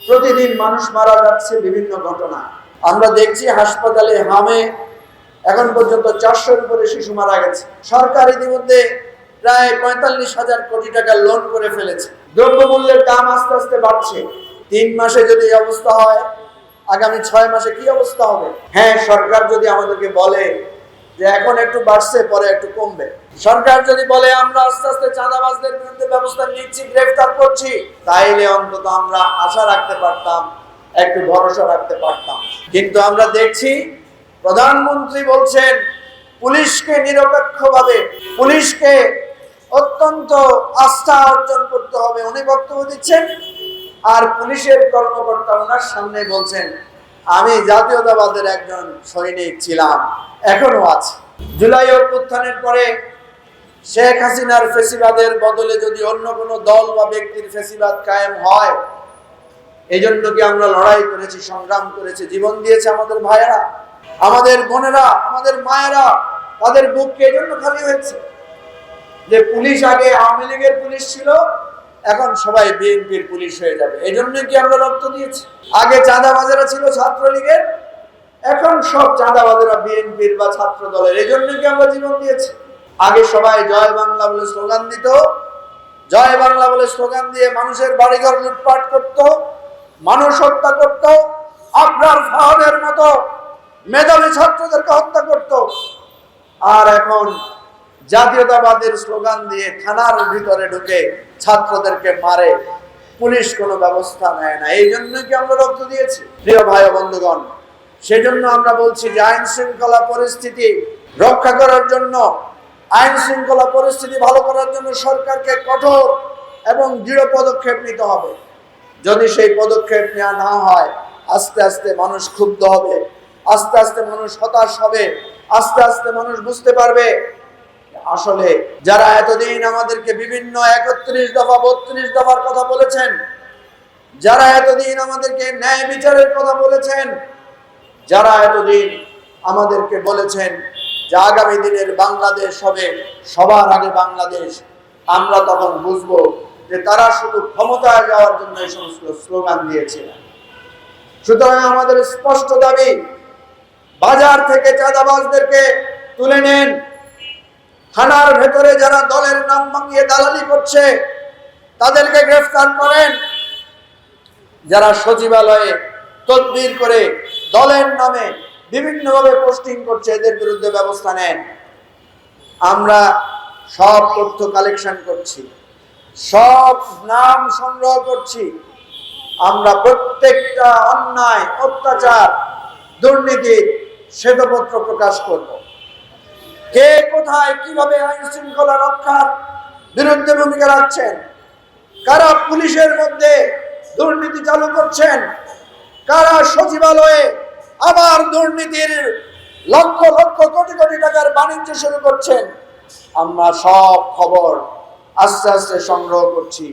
প্রতিদিন মানুষ মারা যাচ্ছে বিভিন্ন ঘটনা আমরা দেখছি। হাসপাতালে হামে এখন পর্যন্ত 400-এর উপরে শিশু মারা গেছে। সরকার ইতিমধ্যে প্রায় 45,000 কোটি টাকা লোন করে ফেলেছে। দ্রব্যমূল্যের দাম আস্তে আস্তে বাড়ছে। 3 মাসে যদি এই অবস্থা হয়, আগামী 6 মাসে কি অবস্থা হবে? হ্যাঁ, সরকার যদি আমাদেরকে বলে যে এখন একটু বাড়ছে, পরে একটু কমবে, সরকার যদি বলে আমরা আস্তে আস্তে চাঁদাবাজদের বিরুদ্ধে ব্যবস্থা নিচ্ছি, গ্রেফতার করছি, তাইলে অন্তত আমরা আশা রাখতে পারতাম, একটু ভরসা রাখতে পারতাম। কিন্তু আমরা দেখছি প্রধানমন্ত্রী বলছেন পুলিশকে নিরপেক্ষভাবে, পুলিশকে অত্যন্ত আস্থা অর্জন করতে হবে, উনি বক্তব্য দিচ্ছেন। আর পুলিশের কর্মকর্তা ওনার সামনে বলছেন আমি জাতীয়তাবাদের একজন সৈনিক ছিলাম, এখনো আছে। জুলাই অভ্যুত্থানের পরে শেখ হাসিনার ফেসিবাদের বদলে যদি অন্য কোনো দল বা ব্যক্তির ফেসিবাদ কায়েম হয়, এই জন্য কি আমরা লড়াই করেছি, সংগ্রাম করেছি, জীবন দিয়েছে আমাদের ভাইয়েরা, আমাদের বোনেরা, আমাদের মায়েরা, তাদের বুককে এই জন্য খালি হয়েছে যে পুলিশ আগে আওয়ামী লীগের পুলিশ ছিল, এখন সবাই বিএনপির পুলিশ হয়ে যাবে, এই জন্য কি আমরা রক্ত দিয়েছি। আগে চাঁদাবাজেরা ছিল ছাত্রলীগের, এখন সব চাঁদাবাজেরা বিএনপির বা ছাত্র দলের, এই জন্য কি আমরা জীবন দিয়েছি। আগে সবাই জয় বাংলা বলে স্লোগান দিত, জয় বাংলা বলে স্লোগান দিয়ে মানুষের বাড়িঘর লুটপাট করত, মানুষ হত্যা করত, আবরার ফাহাদের মতো মেধাবী ছাত্রদেরকে হত্যা করত। আর এখন জাতীয়তাবাদের স্লোগান দিয়ে থানার ভিতরে ঢুকে ছাত্রদেরকে মারে, পুলিশ কোনো ব্যবস্থা নেয় না, এই জন্য কি আমরা রক্ত দিয়েছি। প্রিয় ভাই ও বন্ধুগণ, সেজন্য আমরা বলছি যে আইন শৃঙ্খলা পরিস্থিতি রক্ষা করার জন্য, আইন শৃঙ্খলা পরিস্থিতি ভালো করার জন্য সরকারকে কঠোর এবং দৃঢ় পদক্ষেপ নিতে হবে। যদি সেই পদক্ষেপ নেওয়া না হয়, আস্তে আস্তে মানুষ ক্ষুব্ধ হবে, আস্তে আস্তে মানুষ হতাশ হবে, আস্তে আস্তে মানুষ বুঝতে পারবে আসলে যারা এতদিন আমাদেরকে বিভিন্ন 31 দফা 32 দফার কথা বলেছেন, যারা এতদিন আমাদেরকে ন্যায় বিচারের কথা বলেছেন, যারা এতদিন আমাদেরকে বলেছেন যে আগামী দিনের বাংলাদেশ হবে সবার আগে বাংলাদেশ, আমরা তখন বুঝবো যে তারা শুধু ক্ষমতায় যাওয়ার জন্য এই সমস্ত স্লোগান দিয়েছিলেন। সুতরাং আমাদের স্পষ্ট দাবি, বাজার থেকে চাঁদাবাজদেরকে তুলে নেন, থানার ভেতরে যারা দলের নাম ভাঙিয়ে দালালি করছে তাদেরকে গ্রেফতার করেন, যারা সচিবালয়ে তদবির করে দলের নামে বিভিন্নভাবে পোস্টিং করছে এদের বিরুদ্ধে ব্যবস্থা নেন। আমরা সব তথ্য কালেকশন করছি, সব নাম সংগ্রহ করছি, আমরা প্রত্যেকটা অন্যায়, অত্যাচার, দুর্নীতির শ্বেতপত্র প্রকাশ করব। কে কোথায় কিভাবে আইন শৃঙ্খলা রক্ষার বিরুদ্ধে ভূমিকা রাখছেন, কারা পুলিশের মধ্যে দুর্নীতি চালু করছেন, কারা সচিবালয়ে আবার দুর্নীতির লক্ষ লক্ষ কোটি কোটি টাকার বাণিজ্য শুরু করছেন, আমরা সব খবর আস্তে আস্তে সংগ্রহ করছি।